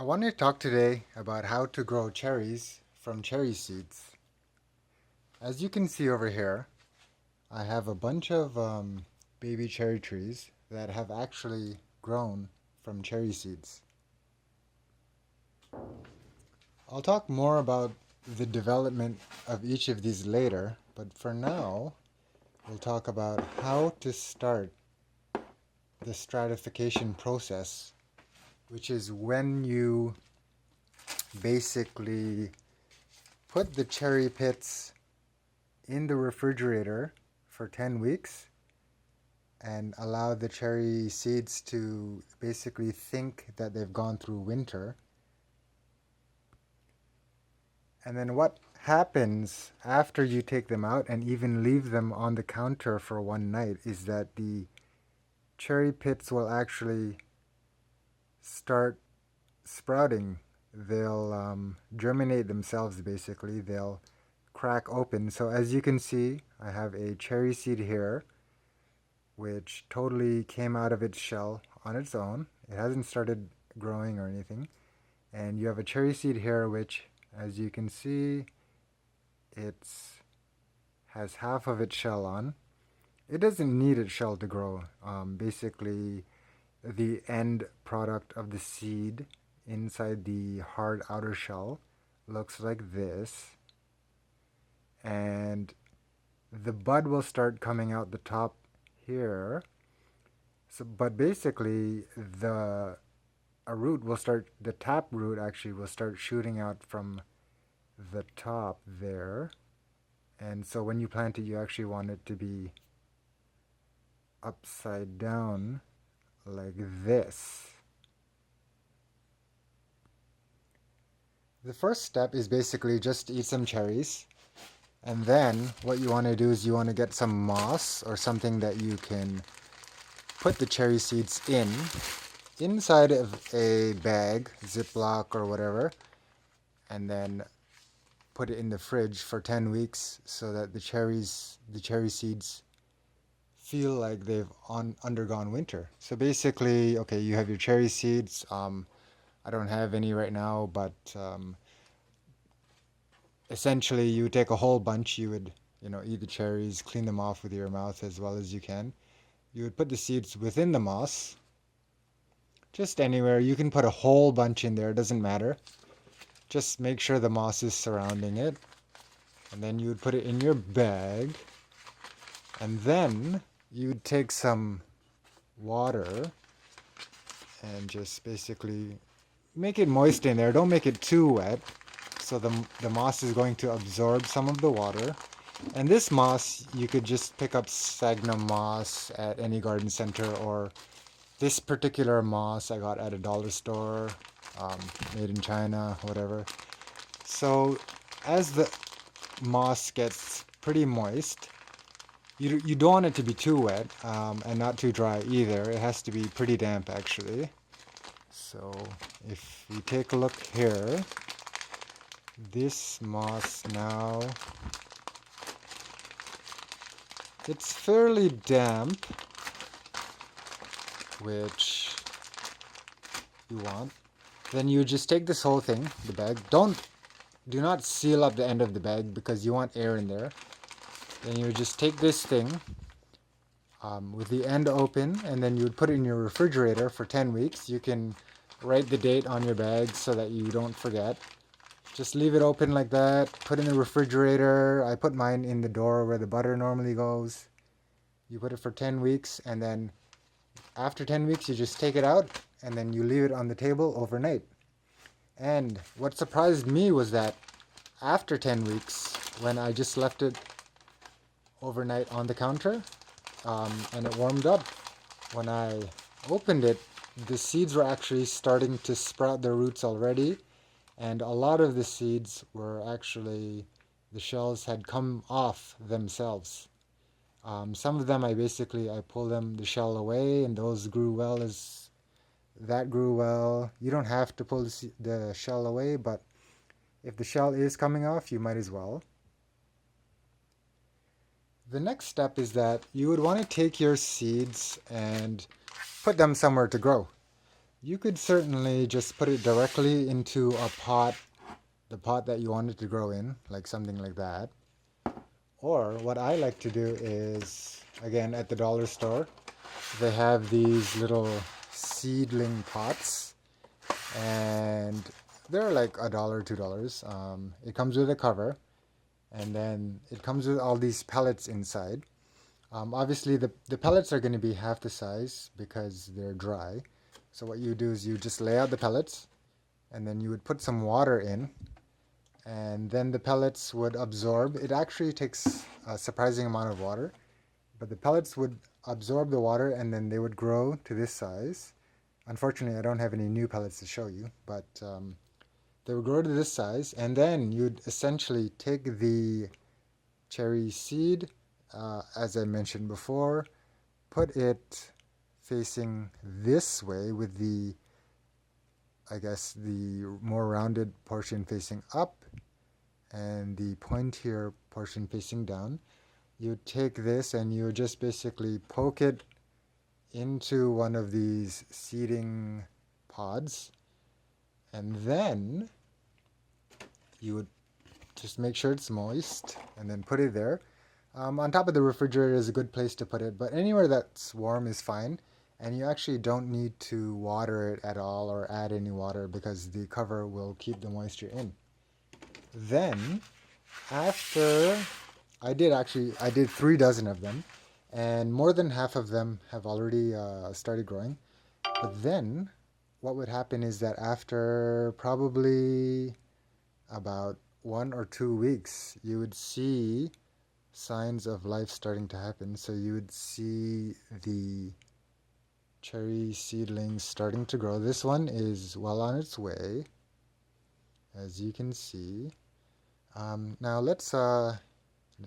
I want to talk today about how to grow cherries from cherry seeds. As you can see over here, I have a bunch of baby cherry trees that have actually grown from cherry seeds. I'll talk more about the development of each of these later, but for now, we'll talk about how to start the stratification process, which is when you basically put the cherry pits in the refrigerator for 10 weeks and allow the cherry seeds to basically think that they've gone through winter. And then what happens after you take them out and even leave them on the counter for one night is that the cherry pits will actually start sprouting. They'll germinate themselves basically. They'll crack open. So as you can see, I have a cherry seed here which totally came out of its shell on its own. It hasn't started growing or anything. And you have a cherry seed here which, as you can see, it's has half of its shell on. It doesn't need its shell to grow. Basically, the end product of the seed inside the hard outer shell looks like this. And the bud will start coming out the top here. So, but basically, the tap root actually will start shooting out from the top there. And so when you plant it, you actually want it to be upside down like this. The first step is basically just to eat some cherries. And then what you want to do is you want to get some moss or something that you can put the cherry seeds inside of a bag, Ziploc or whatever, and then put it in the fridge for 10 weeks so that the cherry seeds feel like they've undergone winter. So basically, okay, you have your cherry seeds. I don't have any right now, but essentially you would take a whole bunch. You would, eat the cherries, clean them off with your mouth as well as you can. You would put the seeds within the moss, just anywhere. You can put a whole bunch in there, it doesn't matter. Just make sure the moss is surrounding it. And then you would put it in your bag. And then you would take some water and just basically make it moist in there. Don't make it too wet. So the moss is going to absorb some of the water. And this moss, you could just pick up sphagnum moss at any garden center, or this particular moss I got at a dollar store, made in China, whatever. So as the moss gets pretty moist, you don't want it to be too wet and not too dry either. It has to be pretty damp actually. So if we take a look here, this moss now, it's fairly damp, which you want. Then you just take this whole thing, the bag. Do not seal up the end of the bag because you want air in there. Then you would just take this thing with the end open, and then you would put it in your refrigerator for 10 weeks. You can write the date on your bag so that you don't forget. Just leave it open like that. Put it in the refrigerator. I put mine in the door where the butter normally goes. You put it for 10 weeks, and then after 10 weeks you just take it out and then you leave it on the table overnight. And what surprised me was that after 10 weeks, when I just left it overnight on the counter and it warmed up, when I opened it, the seeds were actually starting to sprout their roots already. And a lot of the seeds were actually, the shells had come off themselves. Some of them I pulled the shell away, and those grew well. As that grew well. You don't have to pull the shell away, but if the shell is coming off, you might as well. The next step is that you would want to take your seeds and put them somewhere to grow. You could certainly just put it directly into a pot, the pot that you want it to grow in, like something like that. Or what I like to do is, again, at the dollar store, they have these little seedling pots, and they're like $1, $2. It comes with a cover, and then it comes with all these pellets inside. Obviously, the pellets are going to be half the size because they're dry. So what you do is you just lay out the pellets, and then you would put some water in, and then the pellets would absorb. It actually takes a surprising amount of water, but the pellets would absorb the water, and then they would grow to this size. Unfortunately, I don't have any new pellets to show you, but they would grow to this size, and then you'd essentially take the cherry seed, as I mentioned before, put it facing this way with the, I guess, the more rounded portion facing up and the pointier portion facing down. You take this and you just basically poke it into one of these seeding pods, and then you would just make sure it's moist and then put it there. On top of the refrigerator is a good place to put it, but anywhere that's warm is fine. And you actually don't need to water it at all or add any water because the cover will keep the moisture in. Then, after I did 3 dozen of them, and more than half of them have already started growing. But then, what would happen is that after probably about 1 or 2 weeks, you would see signs of life starting to happen. So you would see the cherry seedlings starting to grow. This one is well on its way, as you can see. Now let's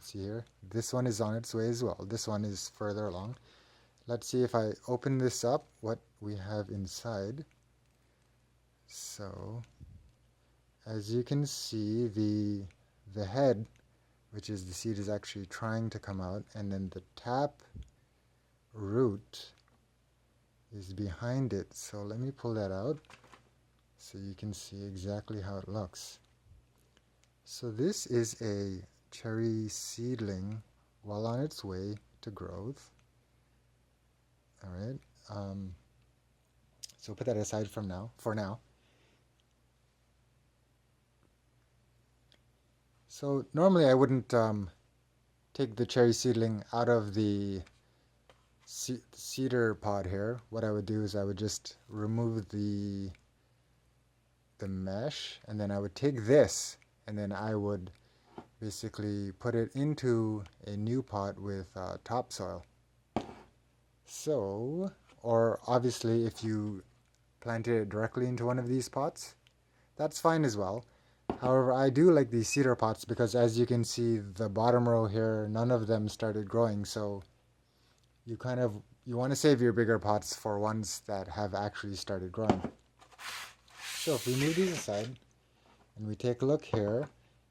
see here. This one is on its way as well. This one is further along. Let's see if I open this up, what we have inside. So, as you can see, the head, which is the seed, is actually trying to come out, and then the tap root is behind it. So let me pull that out so you can see exactly how it looks. So this is a cherry seedling well on its way to growth. All right. So put that aside for now. So normally I wouldn't take the cherry seedling out of the cedar pod here. What I would do is I would just remove the mesh, and then I would take this, and then I would basically put it into a new pot with topsoil. So, or obviously if you planted it directly into one of these pots, that's fine as well. However, I do like these cedar pots because, as you can see, the bottom row here, none of them started growing, so you want to save your bigger pots for ones that have actually started growing. So if we move these aside and we take a look here,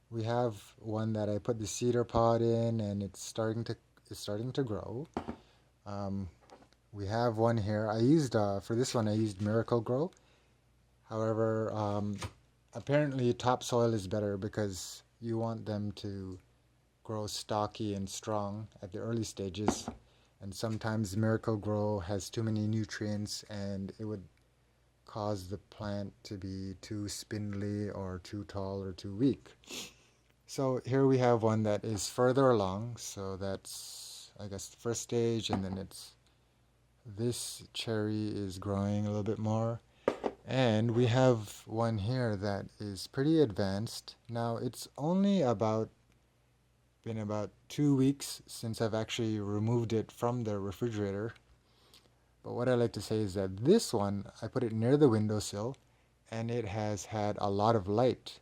we have one that I put the cedar pod in, and it's starting to grow. We have one here. I used for this one I used Miracle Grow. However, apparently topsoil is better because you want them to grow stocky and strong at the early stages, and sometimes Miracle Grow has too many nutrients and it would cause the plant to be too spindly or too tall or too weak. So here we have one that is further along, so that's, I guess, the first stage, and then this cherry is growing a little bit more. And we have one here that is pretty advanced. Now it's only been about 2 weeks since I've actually removed it from the refrigerator. But what I like to say is that this one, I put it near the windowsill, and it has had a lot of light.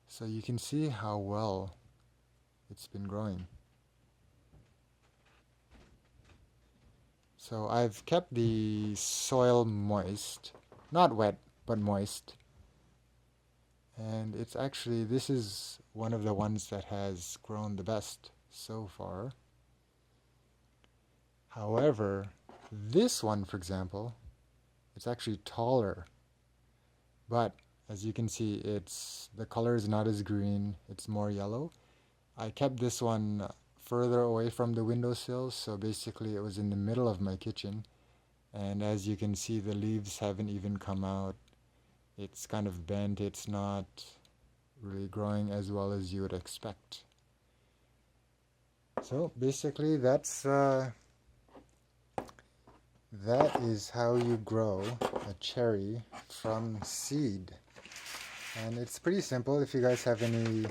So you can see how well it's been growing. So I've kept the soil moist, not wet, but moist. And it's actually, this is one of the ones that has grown the best so far. However, this one, for example, It's actually taller. But as you can see, the color is not as green, it's more yellow. I kept this one further away from the windowsill, so basically it was in the middle of my kitchen. And as you can see, the leaves haven't even come out. It's kind of bent, it's not really growing as well as you would expect. So basically that is how you grow a cherry from seed. And it's pretty simple. If you guys have any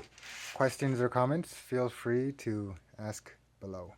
questions or comments, feel free to ask below.